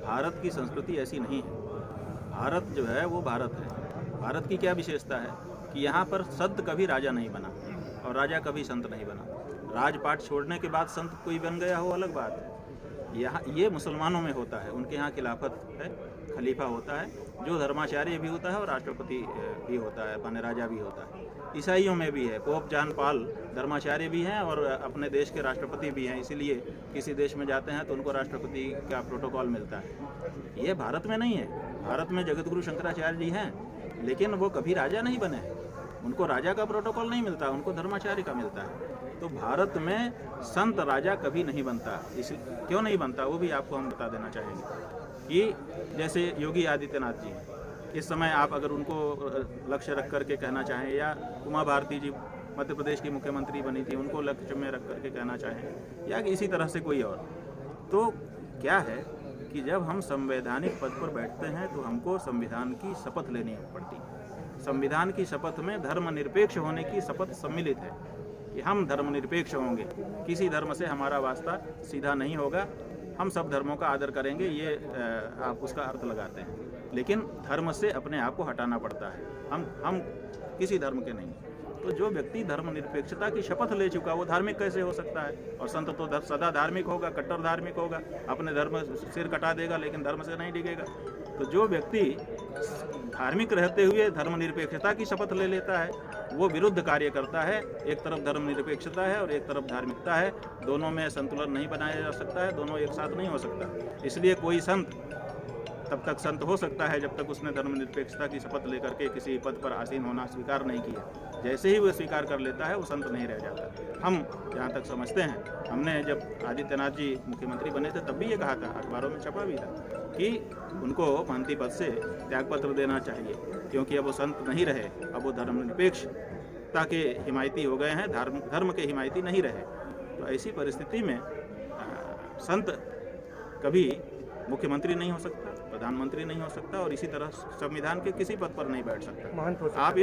भारत की संस्कृति ऐसी नहीं है। भारत जो है वो भारत है। भारत की क्या विशेषता है कि यहाँ पर संत कभी राजा नहीं बना और राजा कभी संत नहीं बना। राजपाट छोड़ने के बाद संत कोई बन गया हो अलग बात है। यहाँ ये मुसलमानों में होता है, उनके यहाँ खिलाफत है, खलीफा होता है जो धर्माचार्य भी होता है और राष्ट्रपति भी होता है, माने राजा भी होता है। ईसाइयों में भी है, पोप जॉन पॉल धर्माचार्य भी हैं और अपने देश के राष्ट्रपति भी हैं, इसीलिए किसी देश में जाते हैं तो उनको राष्ट्रपति का प्रोटोकॉल मिलता है। ये भारत में नहीं है। भारत में जगतगुरु शंकराचार्य जी हैं, लेकिन वो कभी राजा नहीं बने, उनको राजा का प्रोटोकॉल नहीं मिलता, उनको धर्माचार्य का मिलता है। तो भारत में संत राजा कभी नहीं बनता। इस क्यों नहीं बनता वो भी आपको हम बता देना चाहेंगे कि जैसे योगी आदित्यनाथ जी, इस समय आप अगर उनको लक्ष्य रख करके कहना चाहें, या उमा भारती जी मध्य प्रदेश की मुख्यमंत्री बनी थी, उनको लक्ष्य में रख करके कहना चाहें, या इसी तरह से कोई और, तो क्या है कि जब हम संवैधानिक पद पर बैठते हैं तो हमको संविधान की शपथ लेनी पड़ती है। संविधान की शपथ में धर्मनिरपेक्ष होने की शपथ सम्मिलित है कि हम धर्मनिरपेक्ष होंगे, किसी धर्म से हमारा वास्ता सीधा नहीं होगा, हम सब धर्मों का आदर करेंगे, ये आप उसका अर्थ लगाते हैं। लेकिन धर्म से अपने आप को हटाना पड़ता है, हम किसी धर्म के नहीं। तो जो व्यक्ति धर्मनिरपेक्षता की शपथ ले चुका वो धार्मिक कैसे हो सकता है? और संत तो सदा धार्मिक होगा, कट्टर धार्मिक होगा, अपने धर्म सिर कटा देगा लेकिन धर्म से नहीं डिगेगा। तो जो व्यक्ति धार्मिक रहते हुए धर्मनिरपेक्षता की शपथ ले लेता है वो विरुद्ध कार्य करता है। एक तरफ धर्मनिरपेक्षता है और एक तरफ धार्मिकता है, दोनों में संतुलन नहीं बनाया जा सकता है, दोनों एक साथ नहीं हो सकता। इसलिए कोई संत तब तक संत हो सकता है जब तक उसने धर्मनिरपेक्षता की शपथ लेकर के किसी पद पर आसीन होना स्वीकार नहीं किया। जैसे ही वो स्वीकार कर लेता है वो संत नहीं रह जाता। हम जहाँ तक समझते हैं, हमने जब आदित्यनाथ जी मुख्यमंत्री बने थे तब भी ये कहा था, अखबारों में छपा भी था कि उनको महंती पद से त्यागपत्र देना चाहिए, क्योंकि अब वो संत नहीं रहे, अब वो धर्मनिरपेक्षता के हिमायती हो गए हैं, धर्म के हिमायती नहीं रहे। तो ऐसी परिस्थिति में संत कभी मुख्यमंत्री नहीं हो सकता, प्रधानमंत्री नहीं हो सकता और इसी तरह संविधान के किसी पद पर नहीं बैठ सकता। आप